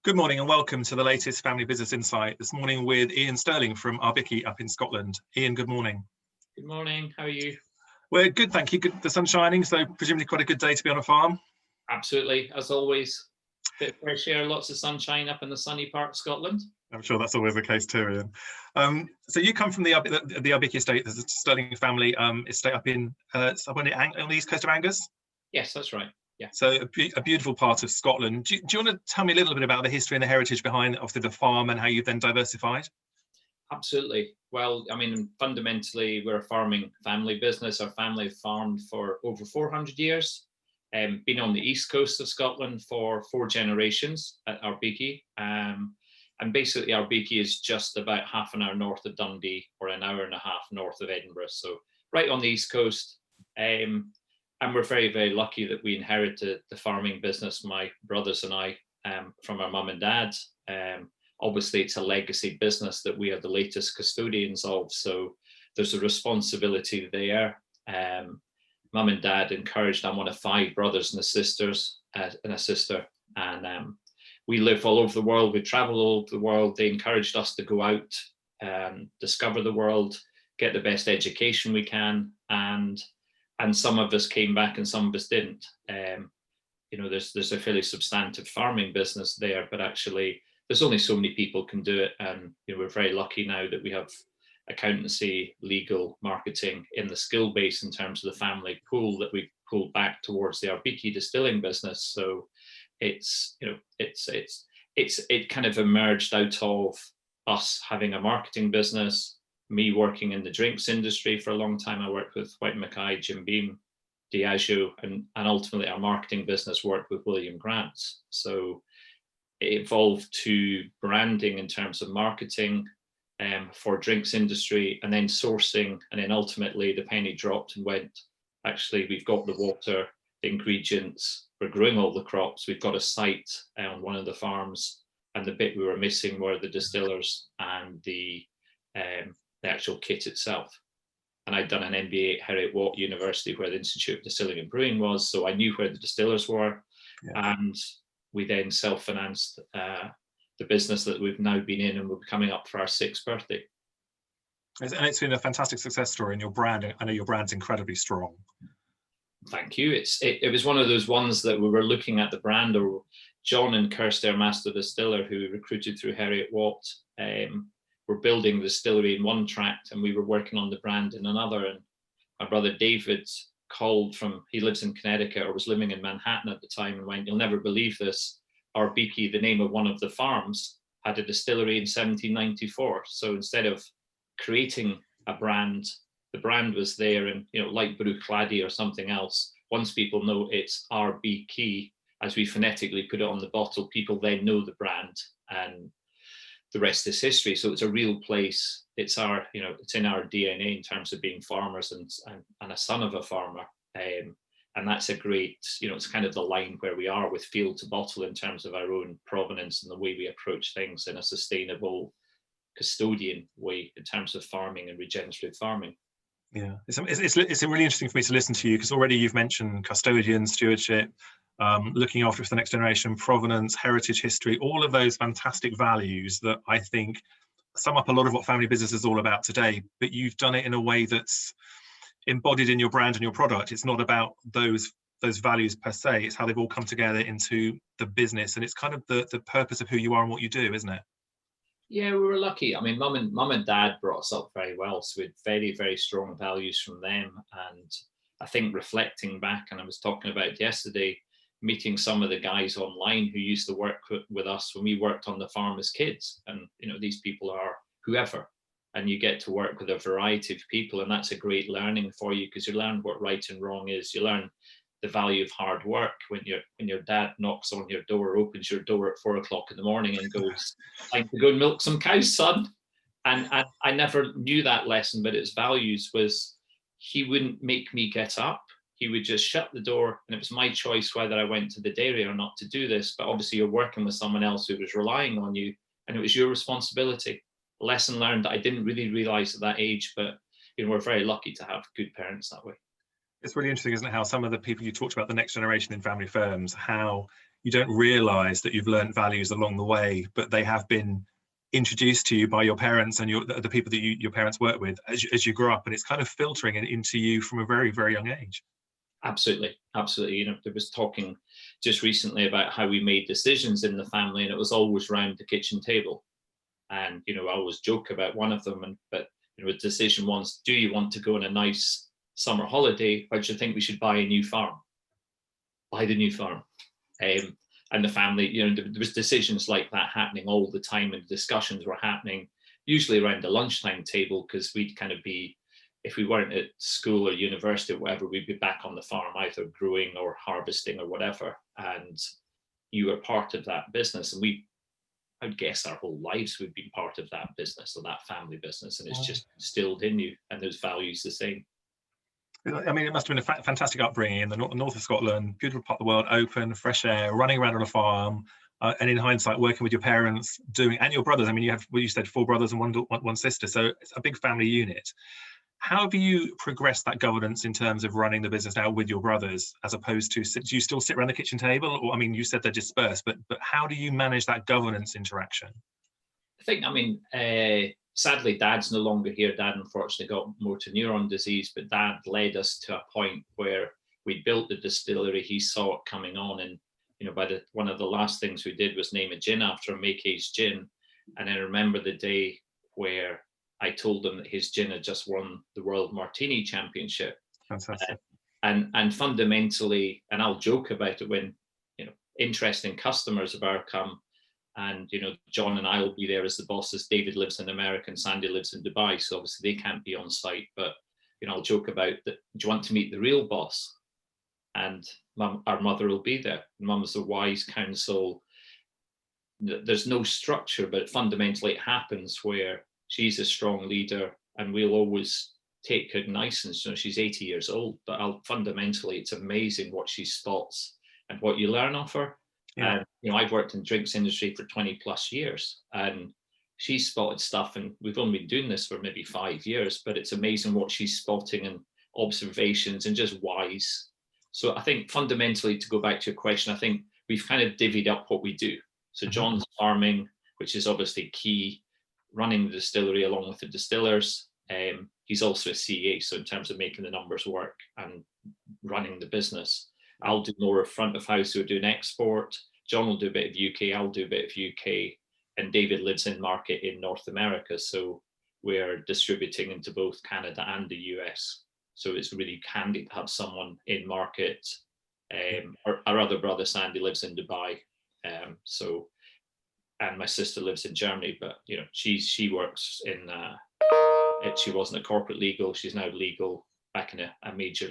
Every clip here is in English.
Good morning and welcome to the latest Family Business Insight. This morning with Ian Sterling from Arbikie up in Scotland. Ian, good morning. Good morning, how are you? We're good, thank you. Good, the sun's shining, so presumably quite a good day to be on a farm. Absolutely, as always. Bit of fresh air, lots of sunshine up in the sunny part of Scotland. I'm sure that's always the case too, Ian. So you come from the Arbikie Estate, there's a Sterling family estate up on the east coast of Angus? Yes, that's right. Yeah. So a beautiful part of Scotland. Do you want to tell me a little bit about the history and the heritage behind obviously the farm and how you've then diversified? Absolutely. Well, I mean, fundamentally, we're a farming family business. Our family have farmed for over 400 years. Been on the east coast of Scotland for 4 generations at Arbikie. And basically, Arbikie is just about half an hour north of Dundee or an hour and a half north of Edinburgh. So right on the east coast. And we're very, very lucky that we inherited the farming business, my brothers and I, from our mum and dad. Obviously, it's a legacy business that we are the latest custodians of, so there's a responsibility there. Mum and dad encouraged, I'm one of 5 brothers and a sister, and we live all over the world, we travel all over the world. They encouraged us to go out, discover the world, get the best education we can, and some of us came back and some of us didn't. There's a fairly substantive farming business there, but actually there's only so many people can do it. And we're very lucky now that we have accountancy, legal, marketing in the skill base in terms of the family pool that we pulled back towards the Arbikie distilling business. So it kind of emerged out of us having a marketing business, me working in the drinks industry for a long time. I worked with White Mackay, Jim Beam, Diageo, and ultimately our marketing business worked with William Grant. So it evolved to branding in terms of marketing for drinks industry, and then sourcing, and then ultimately the penny dropped and went, actually, we've got the water, the ingredients, we're growing all the crops, we've got a site on one of the farms, and the bit we were missing were the distillers and the actual kit itself. And I'd done an MBA at Heriot-Watt University, where the Institute of Distilling and Brewing was, so I knew where the distillers were. Yeah. And we then self-financed the business that we've now been in, and we're coming up for our 6th birthday. And it's been a fantastic success story, and your brand, I know your brand's incredibly strong. Thank you. It was one of those ones that we were looking at the brand, or John and Kirsty, our master distiller, who we recruited through Heriot-Watt, were building the distillery in one tract, and we were working on the brand in another. And my brother David called he lives in Connecticut, or was living in Manhattan at the time, and went, "You'll never believe this. Arbikie, the name of one of the farms, had a distillery in 1794. So instead of creating a brand, the brand was there, and like Bruichladdich or something else, once people know it's Arbikie, as we phonetically put it on the bottle, people then know the brand, and the rest is history. So it's a real place. It's it's in our DNA in terms of being farmers and a son of a farmer. And that's a great, it's kind of the line where we are with field to bottle in terms of our own provenance and the way we approach things in a sustainable custodian way in terms of farming and regenerative farming. Yeah, it's really interesting for me to listen to you, because already you've mentioned custodian, stewardship, looking after the next generation, provenance, heritage, history, all of those fantastic values that I think sum up a lot of what family business is all about today. But you've done it in a way that's embodied in your brand and your product. It's not about those values per se, it's how they've all come together into the business, and it's kind of the purpose of who you are and what you do, isn't it? Yeah, we were lucky. I mean, mum and dad brought us up very well, so we had very, very strong values from them. And I think reflecting back, and I was talking about yesterday, meeting some of the guys online who used to work with us when we worked on the farm as kids, and these people are whoever, and you get to work with a variety of people, and that's a great learning for you, because you learn what right and wrong is. You learn the value of hard work when your dad knocks on your door, opens your door at 4 o'clock in the morning and goes, "Time to go and milk some cows, son." And I never knew that lesson, but its values was, he wouldn't make me get up. He would just shut the door, and it was my choice whether I went to the dairy or not to do this. But obviously you're working with someone else who was relying on you, and it was your responsibility. A lesson learned that I didn't really realize at that age, but we're very lucky to have good parents that way. It's really interesting, isn't it, how some of the people you talked about, the next generation in family firms, how you don't realize that you've learned values along the way, but they have been introduced to you by your parents and the people that your parents work with as you grow up, and it's kind of filtering into you from a very, very young age. Absolutely, absolutely. You know, there was talking just recently about how we made decisions in the family, and it was always round the kitchen table. And you know, I always joke about one of them, but you know, a decision once: do you want to go on a nice summer holiday, or do you think we should buy a new farm? Buy the new farm. And the family, you know, there was decisions like that happening all the time, and discussions were happening usually around the lunchtime table, because we'd kind of be, if we weren't at school or university or whatever, we'd be back on the farm either growing or harvesting or whatever. And you were part of that business. And I would guess our whole lives we've been part of that business or that family business. And it's just instilled in you, and those values the same. I mean, it must have been a fantastic upbringing in the north of Scotland, good part of the world, open, fresh air, running around on a farm, and in hindsight, working with your parents, and your brothers. I mean, you have, well, you said 4 brothers and one sister, so it's a big family unit. How have you progressed that governance in terms of running the business now with your brothers, as opposed to, do you still sit around the kitchen table? Or, I mean, you said they're dispersed, but how do you manage that governance interaction? I think, I mean, sadly, Dad's no longer here. Dad, unfortunately, got motor neuron disease, but Dad led us to a point where we built the distillery. He saw it coming on, and you know, one of the last things we did was name a gin after him, Make Age Gin. And I remember the day where I told him that his gin had just won the World Martini Championship. Fantastic. And fundamentally, and I'll joke about it when, you know, interesting customers of ours come, and you know, John and I will be there as the bosses. David lives in America and Sandy lives in Dubai, so obviously they can't be on site. But you know, I'll joke about that. Do you want to meet the real boss? And our mother will be there. Mum's the wise counsel. There's no structure, but fundamentally it happens where she's a strong leader, and we'll always take cognizance. You know, she's 80 years old, but fundamentally it's amazing what she spots and what you learn of her. Yeah. And you know, I've worked in drinks industry for 20 plus years, and she spotted stuff, and we've only been doing this for maybe 5 years, but it's amazing what she's spotting and observations, and just wise. So I think fundamentally, to go back to your question, I think we've kind of divvied up what we do. So John's farming, which is obviously key, running the distillery along with the distillers. He's also a CA, so in terms of making the numbers work and running the business. I'll do more of front of house, so we're doing export. John will do a bit of UK, I'll do a bit of UK, and David lives in market in North America, so we're distributing into both Canada and the US. So it's really handy to have someone in market. Our other brother, Sandy, lives in Dubai. And my sister lives in Germany, but you know, she works in, she wasn't a corporate legal, she's now legal back in a major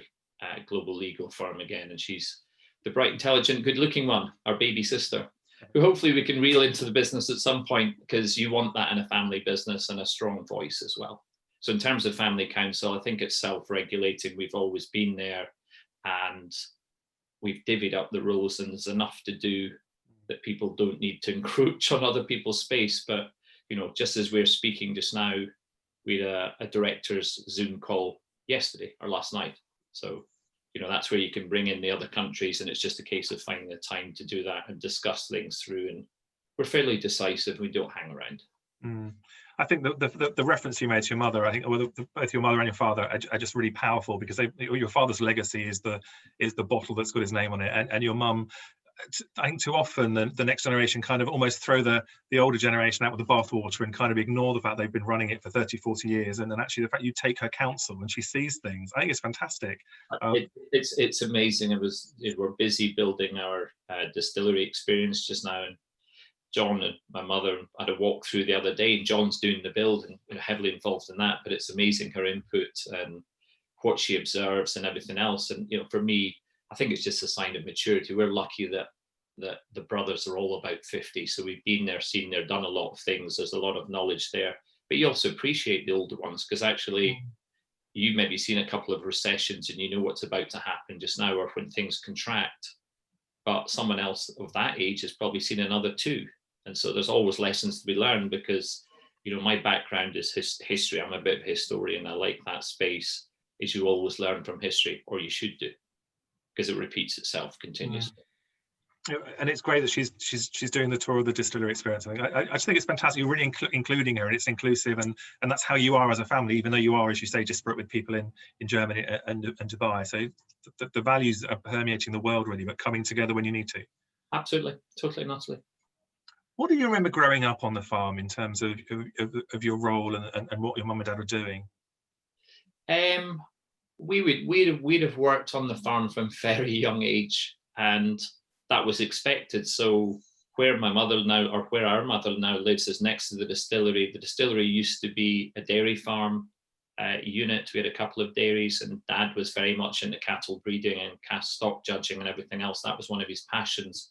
global legal firm again. And she's the bright, intelligent, good looking one, our baby sister, who hopefully we can reel into the business at some point, because you want that in a family business, and a strong voice as well. So in terms of family council, I think it's self-regulating. We've always been there, and we've divvied up the roles, and there's enough to do that people don't need to encroach on other people's space. But, you know, just as we're speaking just now, we had a director's Zoom call yesterday or last night. So, you know, that's where you can bring in the other countries, and it's just a case of finding the time to do that and discuss things through. And we're fairly decisive. We don't hang around. I think the reference you made to your mother, I think both your mother and your father are just really powerful, because your father's legacy is the bottle that's got his name on it, and your mum, I think too often the next generation kind of almost throw the older generation out with the bathwater and kind of ignore the fact they've been running it for 30, 40 years. And then actually the fact you take her counsel when she sees things, I think it's fantastic. It's amazing. We're busy building our distillery experience just now. And John and my mother had a walk through the other day, and John's doing the build and heavily involved in that, but it's amazing her input and what she observes and everything else. And, you know, for me, I think it's just a sign of maturity. We're lucky that the brothers are all about 50. So we've been there, seen there, done a lot of things. There's a lot of knowledge there, but you also appreciate the older ones, because actually you've maybe seen a couple of recessions and you know what's about to happen just now, or when things contract, but someone else of that age has probably seen another 2. And so there's always lessons to be learned, because, you know, my background is history. I'm a bit of a historian. I like that space. Is you always learn from history, or you should do, because it repeats itself continuously. And it's great that she's doing the tour of the distillery experience. I just think it's fantastic. You're really including her, and it's inclusive, and that's how you are as a family, even though you are, as you say, disparate with people in Germany and Dubai. So the values are permeating the world really, but coming together when you need to. Absolutely, totally and utterly. What do you remember growing up on the farm in terms of your role and what your mum and dad were doing? We'd have worked on the farm from very young age, and that was expected. So where my mother now, or where our mother now lives, is next to the distillery. The distillery used to be a dairy farm unit. We had a couple of dairies, and Dad was very much into cattle breeding and cast stock judging and everything else. That was one of his passions.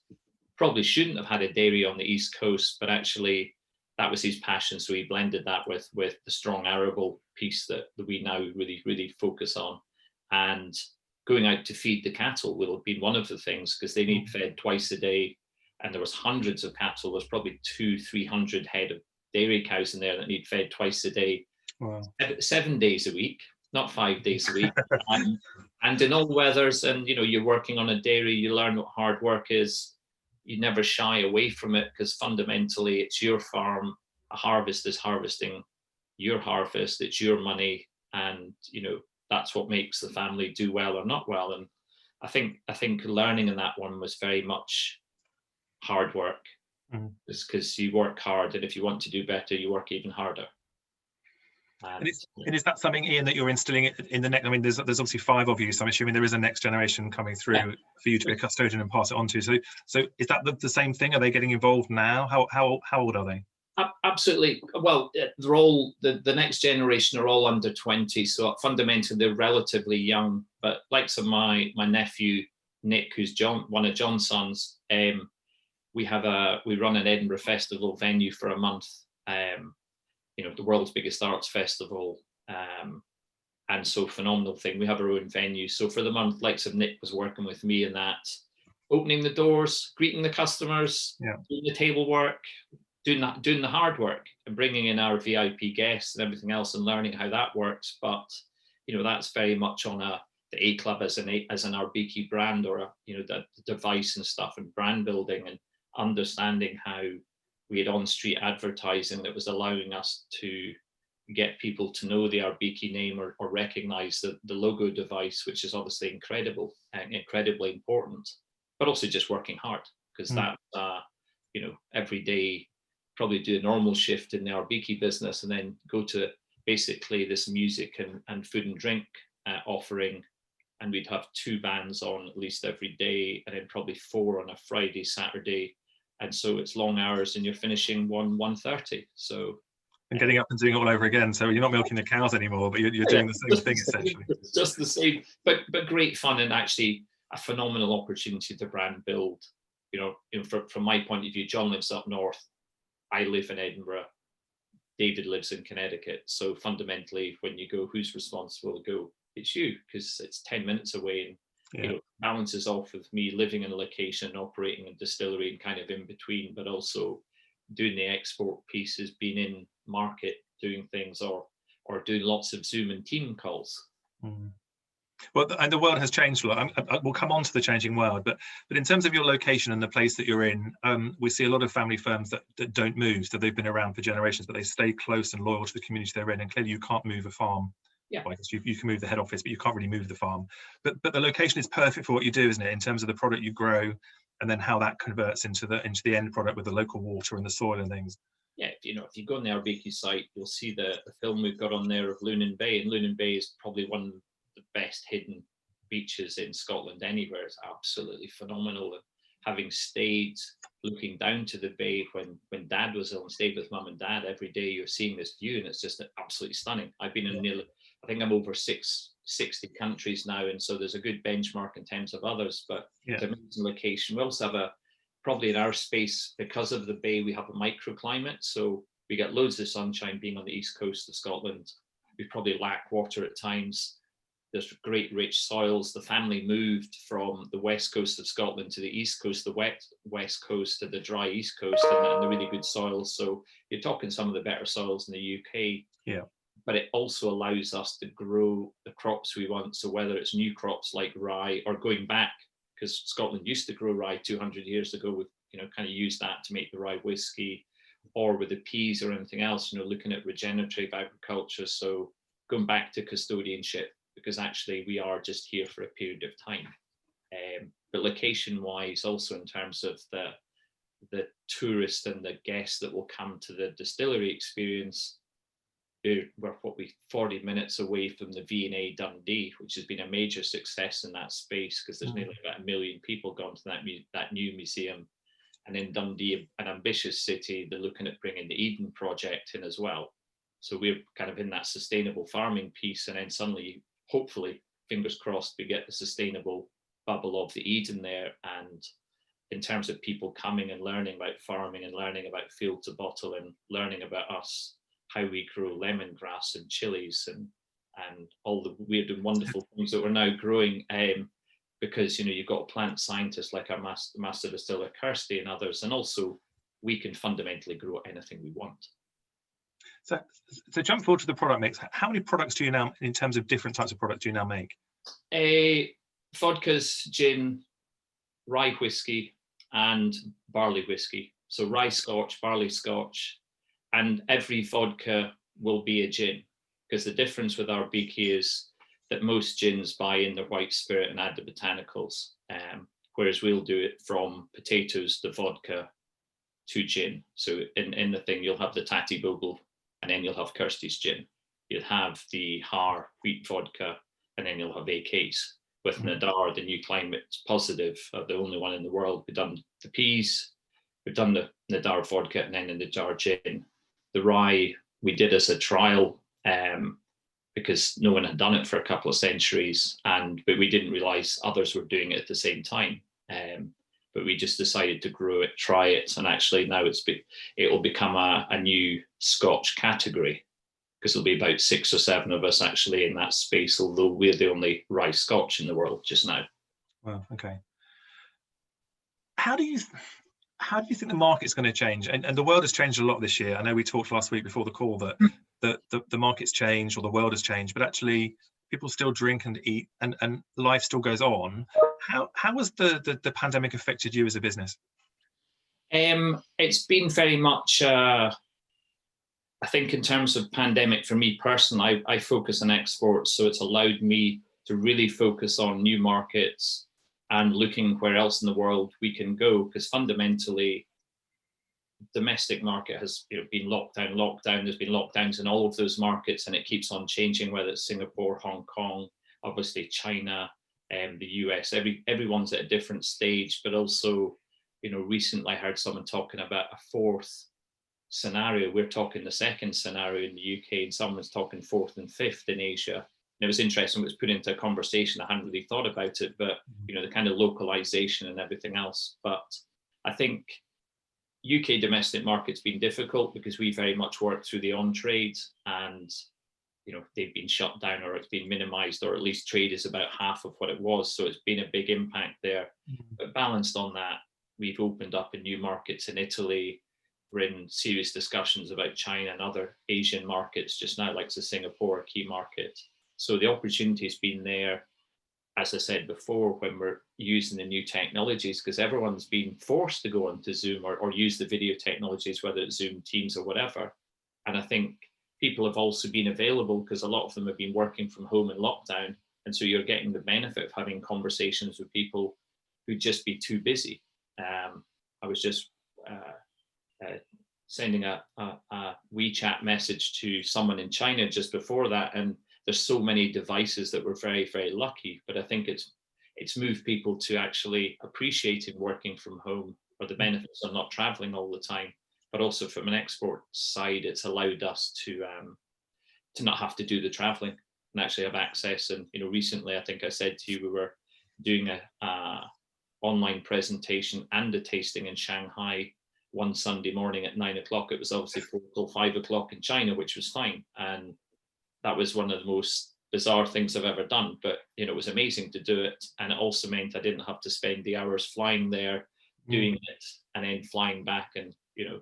Probably shouldn't have had a dairy on the East Coast, but actually that was his passion. So he blended that with the strong arable piece that we now really focus on. And going out to feed the cattle will have been one of the things, because they need fed twice a day. And there was hundreds of cattle. There's probably 200-300 head of dairy cows in there that need fed twice a day. Wow. 7 days a week, not 5 days a week. and in all weathers, and you're working on a dairy, you learn what hard work is. You never shy away from it, because fundamentally it's your farm. A harvest is harvesting your harvest. It's your money, and that's what makes the family do well or not well. And I think learning in that one was very much hard work. It's because you work hard, and if you want to do better, you work even harder. And is that something, Ian, that you're instilling in the next? I mean, there's obviously 5 of you, so I'm assuming there is a next generation coming through for you to be a custodian and pass it on to. So is that the same thing? Are they getting involved now? How old are they? Absolutely. Well, they're all the next generation are all under 20, so fundamentally they're relatively young. But like my nephew Nick, who's one of John's sons, we run an Edinburgh Festival venue for a month. The world's biggest arts festival, and so phenomenal thing. We have our own venue. So for the month, likes of Nick was working with me in that, opening the doors, greeting the customers, doing the table work, doing the hard work, and bringing in our VIP guests and everything else, and learning how that works. But that's very much on the A Club as an Arbikie brand, or the device and stuff, and brand building, and understanding how we had on-street advertising that was allowing us to get people to know the Arbikie name, or recognize the logo device, which is obviously incredible and incredibly important, but also just working hard, because that every day probably do a normal shift in the Arbikie business, and then go to basically this music and food and drink offering, and we'd have 2 bands on at least every day, and then probably 4 on a Friday, Saturday. And so it's long hours, and you're finishing 1:30. So and getting up and doing it all over again. So you're not milking the cows anniemore, but you're doing the same thing essentially. It's just the same, but great fun, and actually a phenomenal opportunity to brand build. From my point of view, John lives up north, I live in Edinburgh, David lives in Connecticut. So fundamentally, when you go, who's responsible to go? It's you, because it's 10 minutes away, and balances off with me living in a location, operating a distillery, and kind of in between, but also doing the export pieces, being in market, doing things, or doing lots of Zoom and team calls. Well, and the world has changed a lot. We'll come on to the changing world, but in terms of your location and the place that you're in, we see a lot of family firms that don't move. So they've been around for generations, but they stay close and loyal to the community they're in. And clearly, you can't move a farm. Well, I guess you can move the head office, but you can't really move the farm. But the location is perfect for what you do, isn't it? In terms of the product you grow, and then how that converts into the end product with the local water and the soil and things. Yeah, if you go on the Arbikie site, you'll see the film we've got on there of Lunan Bay, and Lunan Bay is probably one of the best hidden beaches in Scotland anywhere. It's absolutely phenomenal. And having stayed looking down to the bay when Dad was ill, and stayed with Mum and Dad, every day you're seeing this view, and it's just absolutely stunning. I've been in nearly, I think I'm over 60 countries now, and so there's a good benchmark in terms of others, but it's an amazing location. We also have probably in our space, because of the bay, we have a microclimate, so we get loads of sunshine being on the east coast of Scotland. We probably lack water at times. There's great rich soils. The family moved from the west coast of Scotland to the east coast, the wet west coast to the dry east coast, and the really good soils. So you're talking some of the better soils in the UK. Yeah. But it also allows us to grow the crops we want. So whether it's new crops like rye, or going back because Scotland used to grow rye 200 years ago. We've, you know, kind of used that to make the rye whiskey, or with the peas or anything else, you know, looking at regenerative agriculture. So going back to custodianship, because actually we are just here for a period of time. But location wise, also in terms of the tourist and the guests that will come to the distillery experience, we're 40 minutes away from the V&A Dundee, which has been a major success in that space, because there's nearly about 1 million people gone to that new museum. And in Dundee, an ambitious city, they're looking at bringing the Eden project in as well. So we're kind of in that sustainable farming piece, and then suddenly, hopefully, fingers crossed, we get the sustainable bubble of the Eden there. And in terms of people coming and learning about farming and learning about field to bottle and learning about us, how we grow lemongrass and chilies and all the weird and wonderful things that we're now growing, because, you know, you've got plant scientists like our master distiller Kirsty and others, and also we can fundamentally grow anything we want. So jump forward to the product mix. How many products do you now, in terms of different types of products, do you now make? Vodkas, gin, rye whiskey, and barley whiskey. So rye scotch, barley scotch, and every vodka will be a gin, because the difference with Arbikie is that most gins buy in their white spirit and add the botanicals, whereas we'll do it from potatoes to vodka to gin. So in the thing, you'll have the Tatty Bogle, and then you'll have Kirsty's gin. You'll have the Har wheat vodka, and then you'll have AKs. With Nadar, the New Climate Positive, the only one in the world, we've done the peas, we've done the Nadar vodka, and then in the jar gin. The rye we did as a trial, because no one had done it for a couple of centuries, but we didn't realize others were doing it at the same time. But we just decided to grow it, try it, and actually now it will become a new Scotch category, because there'll be about 6 or 7 of us actually in that space, although we're the only rye Scotch in the world just now. Well, okay. How do you think the market's going to change? And the world has changed a lot this year. I know we talked last week before the call that the market's changed, or the world has changed, but actually people still drink and eat, and life still goes on. How has the pandemic affected you as a business? It's been very much, I think in terms of pandemic, for me personally, I focus on exports, so it's allowed me to really focus on new markets and looking where else in the world we can go, because fundamentally domestic market has, you know, been lockdown. There's been lockdowns in all of those markets, and it keeps on changing, whether it's Singapore, Hong Kong, obviously China, the US. Everyone's at a different stage, but also, you know, recently I heard someone talking about a 4th scenario. We're talking the 2nd scenario in the UK, and someone's talking 4th and 5th in Asia. And it was interesting, it was put into a conversation. I hadn't really thought about it, but, you know, the kind of localization and everything else. But I think UK domestic market's been difficult because we very much work through the on-trade, and, you know, they've been shut down, or it's been minimized, or at least trade is about half of what it was. So it's been a big impact there. But balanced on that, we've opened up in new markets in Italy. We're in serious discussions about China and other Asian markets just now, like Singapore, a key market. So the opportunity's been there, as I said before, when we're using the new technologies, because everyone's been forced to go onto Zoom or use the video technologies, whether it's Zoom, Teams, or whatever. And I think people have also been available because a lot of them have been working from home in lockdown. And so you're getting the benefit of having conversations with people who'd just be too busy. I was just sending a WeChat message to someone in China just before that, and there's so many devices that we're very, very lucky. But I think it's moved people to actually appreciating working from home, or the benefits of not traveling all the time. But also from an export side, it's allowed us to not have to do the traveling and actually have access. And, you know, recently, I think I said to you, we were doing a online presentation and a tasting in Shanghai one Sunday morning at 9 o'clock. It was obviously 4 till 5 o'clock in China, which was fine. And that was one of the most bizarre things I've ever done. But, you know, it was amazing to do it. And it also meant I didn't have to spend the hours flying there, doing it, and then flying back. And, you know,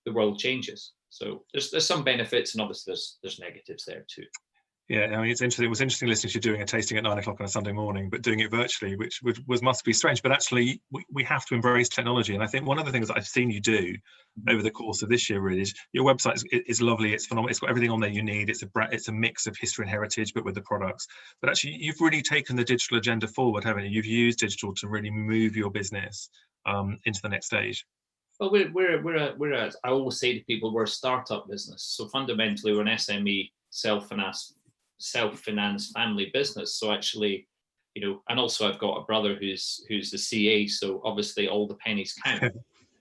the world changes. So there's some benefits, and obviously there's negatives there too. Yeah, I mean, it's interesting. It was interesting listening to you doing a tasting at 9 o'clock on a Sunday morning, but doing it virtually, which must be strange. But actually, we have to embrace technology. And I think one of the things that I've seen you do over the course of this year really is your website is lovely. It's phenomenal. It's got everything on there you need. It's a mix of history and heritage, but with the products. But actually, you've really taken the digital agenda forward, haven't you? You've used digital to really move your business into the next stage. Well, I always say to people, we're a startup business. So fundamentally, we're an SME, self-finance family business. So actually, and also I've got a brother who's the CA, so obviously all the pennies count.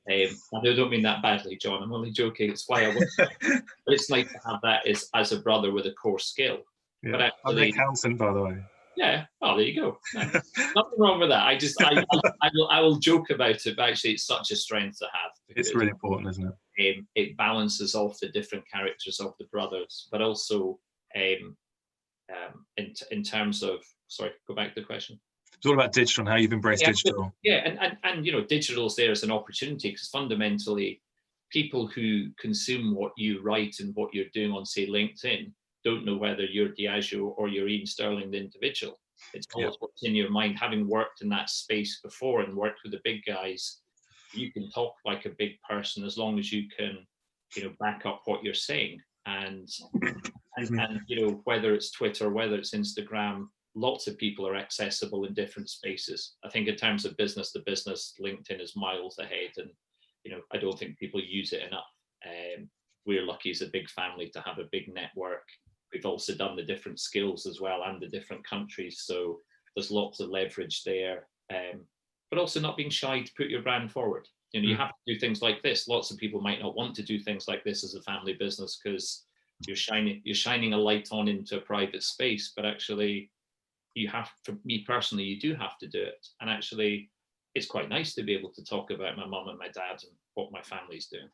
I don't mean that badly, John. I'm only joking. It's why I work. But it's nice to have that as a brother with a core skill. Yeah. But actually, I'm an accountant, by the way. Yeah. Oh, there you go. No, nothing wrong with that. I will joke about it, but actually, it's such a strength to have. It's really important, isn't it? It balances off the different characters of the brothers, but also in terms of, sorry, go back to the question. It's all about digital and how you've embraced digital. Yeah, and digital is there as an opportunity, because fundamentally, people who consume what you write and what you're doing on, say, LinkedIn, don't know whether you're Diageo or you're Ian Sterling, the individual. It's always what's in your mind. Having worked in that space before and worked with the big guys, you can talk like a big person as long as you can, back up what you're saying. And whether it's Twitter, whether it's Instagram, lots of people are accessible in different spaces. I think in terms of business to business, LinkedIn is miles ahead, and I don't think people use it enough. We're lucky as a big family to have a big network. We've also done the different skills as well and the different countries, so there's lots of leverage there. But also not being shy to put your brand forward. You have to do things like this. Lots of people might not want to do things like this as a family business because you're shining a light on into a private space, but actually you have, for me personally, you do have to do it. And actually it's quite nice to be able to talk about my mum and my dad and what my family's doing.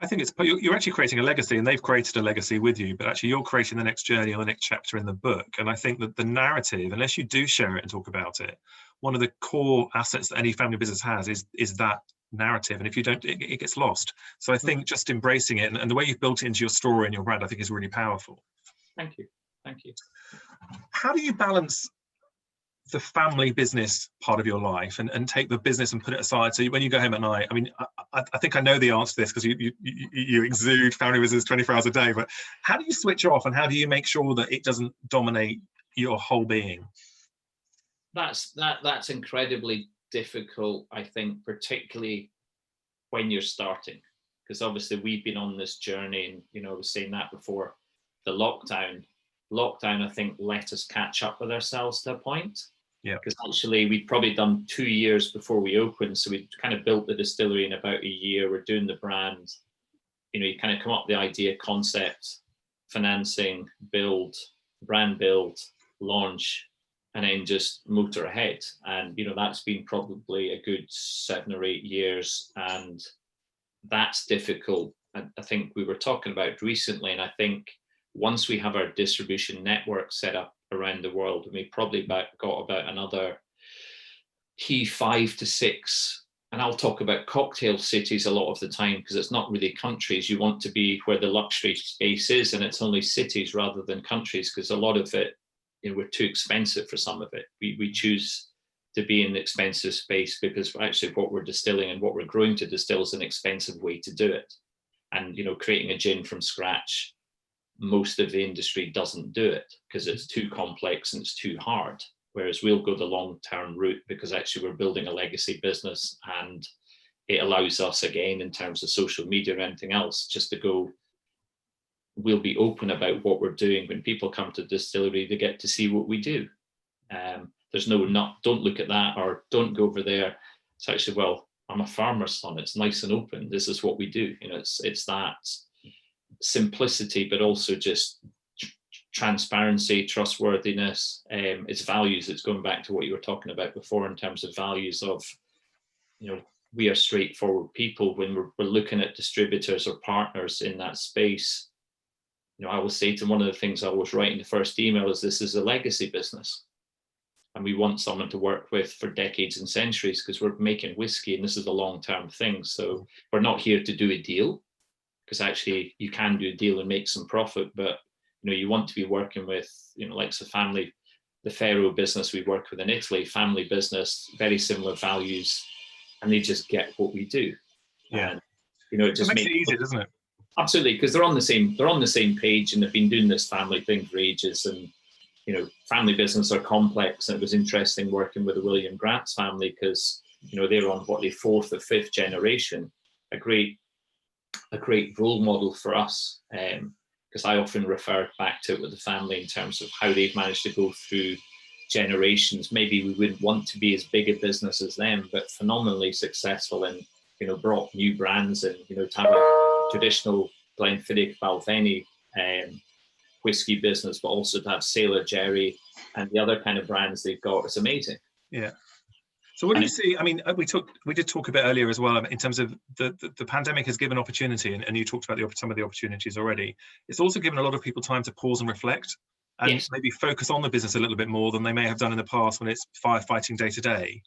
I think you're actually creating a legacy, and they've created a legacy with you, but actually you're creating the next journey or the next chapter in the book. And I think that the narrative, unless you do share it and talk about it, one of the core assets that any family business has is that narrative. And if you don't, it gets lost. So I think just embracing it and the way you've built it into your story and your brand, I think is really powerful. Thank you. How do you balance the family business part of your life and take the business and put it aside? So when you go home at night, I mean, I think I know the answer to this because you exude family business 24 hours a day, but how do you switch off and how do you make sure that it doesn't dominate your whole being? That's incredibly difficult, I think, particularly when you're starting, because obviously we've been on this journey, and I was saying that before the lockdown, I think, let us catch up with ourselves to a point. Yeah. Because actually we'd probably done 2 years before we opened. So we kind of built the distillery in about a year. We're doing the brand. You kind of come up with the idea, concept, financing, build, brand build, launch, and then just motor ahead. And, that's been probably a good 7 or 8 years. And that's difficult. I think we were talking about it recently, and I think once we have our distribution network set up around the world, and we probably got about another key 5 to 6, and I'll talk about cocktail cities a lot of the time because it's not really countries. You want to be where the luxury space is, and it's only cities rather than countries, because a lot of it, we're too expensive for some of it. We choose to be in the expensive space because actually what we're distilling and what we're growing to distill is an expensive way to do it. And creating a gin from scratch, most of the industry doesn't do it because it's too complex and it's too hard. Whereas we'll go the long-term route because actually we're building a legacy business, and it allows us, again, in terms of social media or anything else, just to go, we'll be open about what we're doing. When people come to the distillery, they get to see what we do. There's no, don't look at that or don't go over there. It's actually, well, I'm a farmer's son. It's nice and open. This is what we do. It's that simplicity, but also just transparency, trustworthiness. It's values. It's going back to what you were talking about before in terms of values of, we are straightforward people. When we're looking at distributors or partners in that space, I will say to one of the things I was writing the first email is this is a legacy business. And we want someone to work with for decades and centuries because we're making whiskey and this is a long-term thing. So we're not here to do a deal, because actually you can do a deal and make some profit, but you want to be working with, like the family, the Ferro business we work with in Italy, family business, very similar values, and they just get what we do. Yeah. And, it just makes it easier, doesn't it? Absolutely, because they're on the same page, and they've been doing this family thing for ages. And family business are complex, and it was interesting working with the William Grant's family, because they're on the fourth or fifth generation. A great role model for us, because I often refer back to it with the family in terms of how they've managed to go through generations. Maybe we wouldn't want to be as big a business as them, but phenomenally successful, and brought new brands, and to have a traditional Glenfiddich Balvenie whiskey business, but also to have Sailor Jerry and the other kind of brands they've got. It's amazing. Yeah. So what do you see? I mean, we did talk a bit earlier as well in terms of the pandemic has given opportunity, and you talked about some of the opportunities already. It's also given a lot of people time to pause and reflect, and maybe focus on the business a little bit more than they may have done in the past when it's firefighting day to day.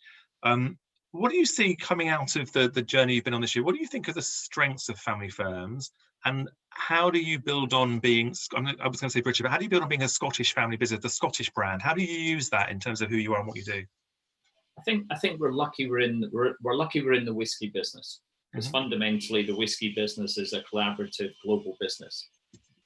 What do you see coming out of the journey you've been on this year? What do you think are the strengths of family firms, and how do you build on being, I was going to say British, but how do you build on being a Scottish family business, the Scottish brand? How do you use that in terms of who you are and what you do? I think we're lucky we're in the whiskey business, because fundamentally the whiskey business is a collaborative global business.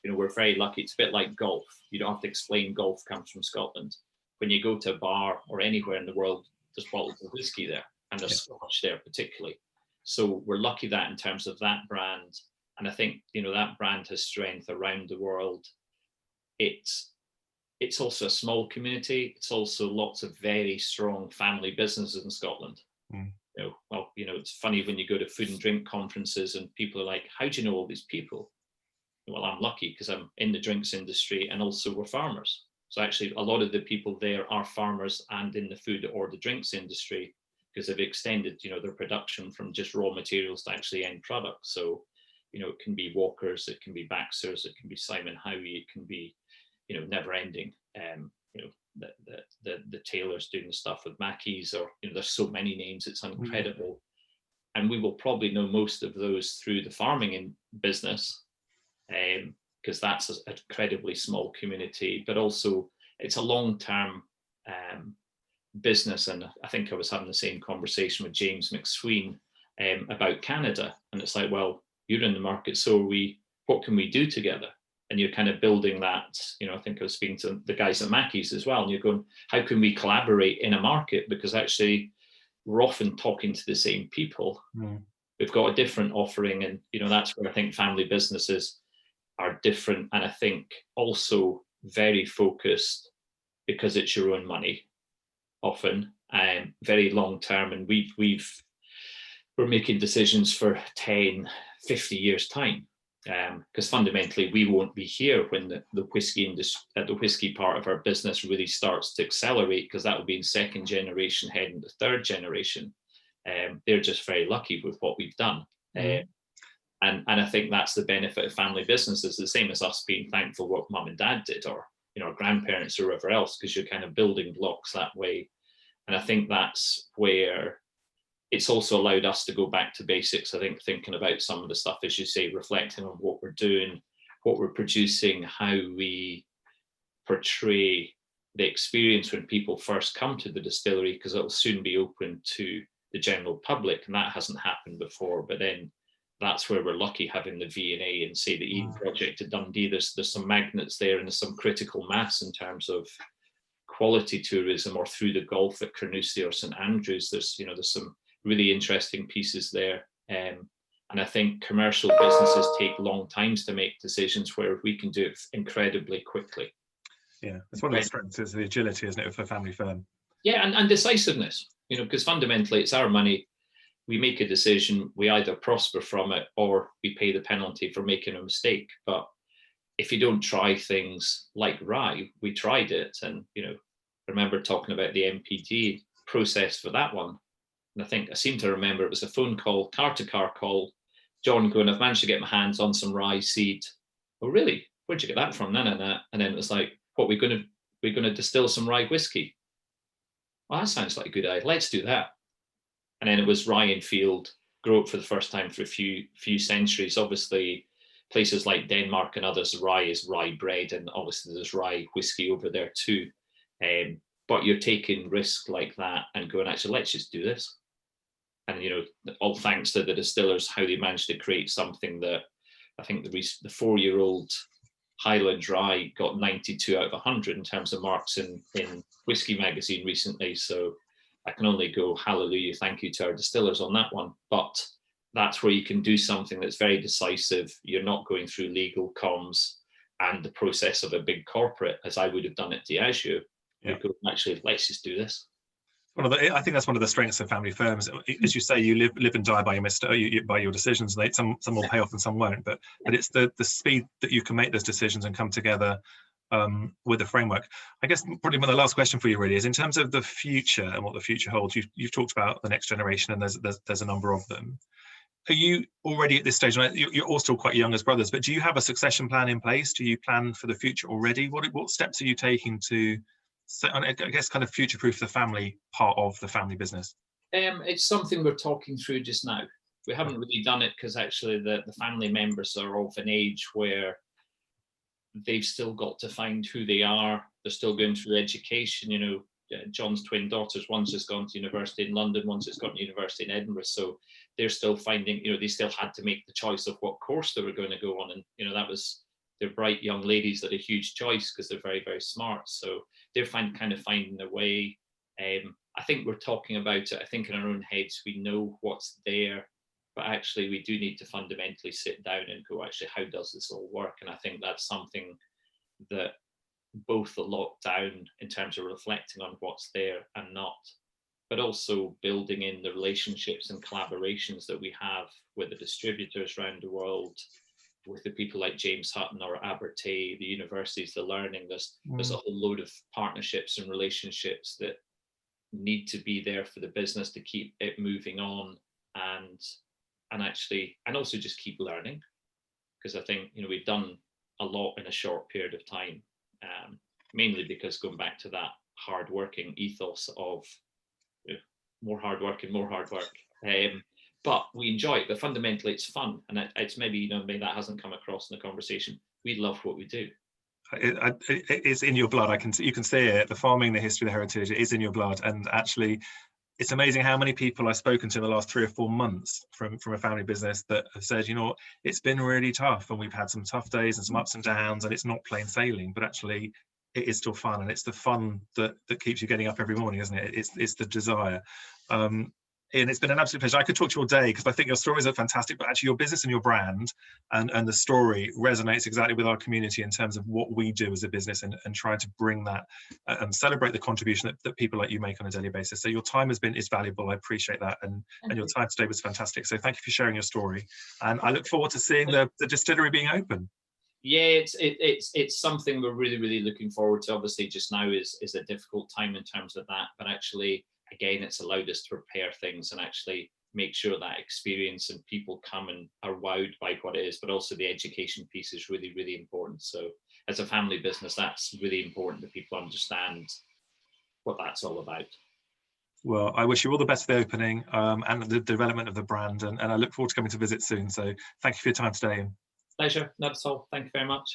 We're very lucky. It's a bit like golf. You don't have to explain golf comes from Scotland. When you go to a bar or anywhere in the world, there's bottles of whiskey there, and there's Scotch there particularly. So we're lucky that in terms of that brand, and I think that brand has strength around the world. It's also a small community. It's also lots of very strong family businesses in Scotland. It's funny when you go to food and drink conferences and people are like, how do you know all these people? Well, I'm lucky because I'm in the drinks industry, and also we're farmers. So actually a lot of the people there are farmers and in the food or the drinks industry, because they've extended, their production from just raw materials to actually end products. So, it can be Walkers, it can be Baxter's, it can be Simon Howie, it can be, Never Ending. The tailors doing the stuff with Mackey's, or there's so many names, it's incredible. And we will probably know most of those through the farming business, because that's an incredibly small community, but also it's a long-term business. And I think I was having the same conversation with James McSween about Canada, and it's like, well, you're in the market, so are we. What can we do together? And you're kind of building that, I think I was speaking to the guys at Mackey's as well, and you're going, how can we collaborate in a market? Because actually we're often talking to the same people. We've got a different offering, and that's where I think family businesses are different, and I think also very focused, because it's your own money often, and very long term. And we're making decisions for 10, 50 years time. Because fundamentally we won't be here when the whiskey industry, the whiskey part of our business really starts to accelerate, because that will be in second generation heading to third generation. They're just very lucky with what we've done. And I think that's the benefit of family businesses, the same as us being thankful what mum and dad did, or our grandparents or whoever else, because you're kind of building blocks that way. And I think that's where it's also allowed us to go back to basics. I think thinking about some of the stuff, as you say, reflecting on what we're doing, what we're producing, how we portray the experience when people first come to the distillery, because it'll soon be open to the general public, and that hasn't happened before. But then that's where we're lucky, having the V&A and say the Eden Project at Dundee. There's some magnets there, and there's some critical mass in terms of quality tourism, or through the Gulf at Carnoustie or St Andrews. There's some really interesting pieces there. And I think commercial businesses take long times to make decisions, where we can do it incredibly quickly. Yeah, it's one of the strengths, is the agility, isn't it, for a family firm? Yeah, and decisiveness, because fundamentally it's our money. We make a decision, we either prosper from it or we pay the penalty for making a mistake. But if you don't try things like rye, we tried it, and I remember talking about the MPD process for that one. And I seem to remember it was a phone call, car-to-car call, John going, I've managed to get my hands on some rye seed. Oh, really? Where'd you get that from? No. And then it was like, what, we're going to distill some rye whiskey. Well, that sounds like a good idea. Let's do that. And then it was rye in field, grow it for the first time for a few centuries. Obviously, places like Denmark and others, rye is rye bread, and obviously there's rye whiskey over there too. But you're taking risk like that and going, actually, let's just do this. And, you know, all thanks to the distillers, how they managed to create something that I think the 4-year-old Highland Rye got 92 out of 100 in terms of marks in Whiskey Magazine recently. So I can only go hallelujah, thank you to our distillers on that one. But that's where you can do something that's very decisive. You're not going through legal comms and the process of a big corporate, as I would have done at Diageo. Yeah. You're going, actually, let's just do this. I think that's one of the strengths of family firms. As you say, you live and die by by your decisions. Some will pay off and some won't. But it's the speed that you can make those decisions and come together with a framework. I guess probably the last question for you really is in terms of the future and what the future holds. You've talked about the next generation, and there's a number of them. Are you already at this stage? You're all still quite young as brothers, but do you have a succession plan in place? Do you plan for the future already? What steps are you taking to? So I guess kind of future-proof the family part of the family business? It's something we're talking through just now. We haven't really done it because actually the family members are of an age where they've still got to find who they are. They're still going through education. You know, John's twin daughters, one's just gone to university in London, one's just gone to university in Edinburgh. So they're still finding, you know, they still had to make the choice of what course they were going to go on. And, you know, they're bright young ladies that are a huge choice because they're very, very smart. So they're kind of finding their way. I think we're talking about it. I think in our own heads, we know what's there, but actually we do need to fundamentally sit down and go, actually, how does this all work? And I think that's something that both the lockdown in terms of reflecting on what's there and not, but also building in the relationships and collaborations that we have with the distributors around the world, with the people like James Hutton or Arbikie, the universities, the learning. There's a whole load of partnerships and relationships that need to be there for the business to keep it moving on, and also just keep learning, because I think, you know, we've done a lot in a short period of time, mainly because going back to that hard-working ethos of, you know, more hard work and more hard work. But we enjoy it, but fundamentally it's fun. And it's maybe, you know, maybe that hasn't come across in the conversation. We love what we do. It's in your blood. You can see it, the farming, the history, the heritage, it is in your blood. And actually, it's amazing how many people I've spoken to in the last 3 or 4 months from a family business that have said, you know, it's been really tough and we've had some tough days and some ups and downs, and it's not plain sailing, but actually it is still fun. And it's the fun that keeps you getting up every morning, isn't it? It's the desire. And it's been an absolute pleasure. I could talk to you all day because I think your stories are fantastic, but actually your business and your brand and the story resonates exactly with our community in terms of what we do as a business and trying to bring that and celebrate the contribution that people like you make on a daily basis. So your time is valuable. I appreciate that. And your time today was fantastic. So thank you for sharing your story. And I look forward to seeing the distillery being open. Yeah, it's something we're really, really looking forward to. Obviously just now is a difficult time in terms of that, but actually, again, it's allowed us to prepare things and actually make sure that experience and people come and are wowed by what it is, but also the education piece is really, really important. So as a family business, that's really important that people understand what that's all about. Well, I wish you all the best for the opening and the development of the brand, and I look forward to coming to visit soon. So thank you for your time today. Pleasure. That's all. Thank you very much.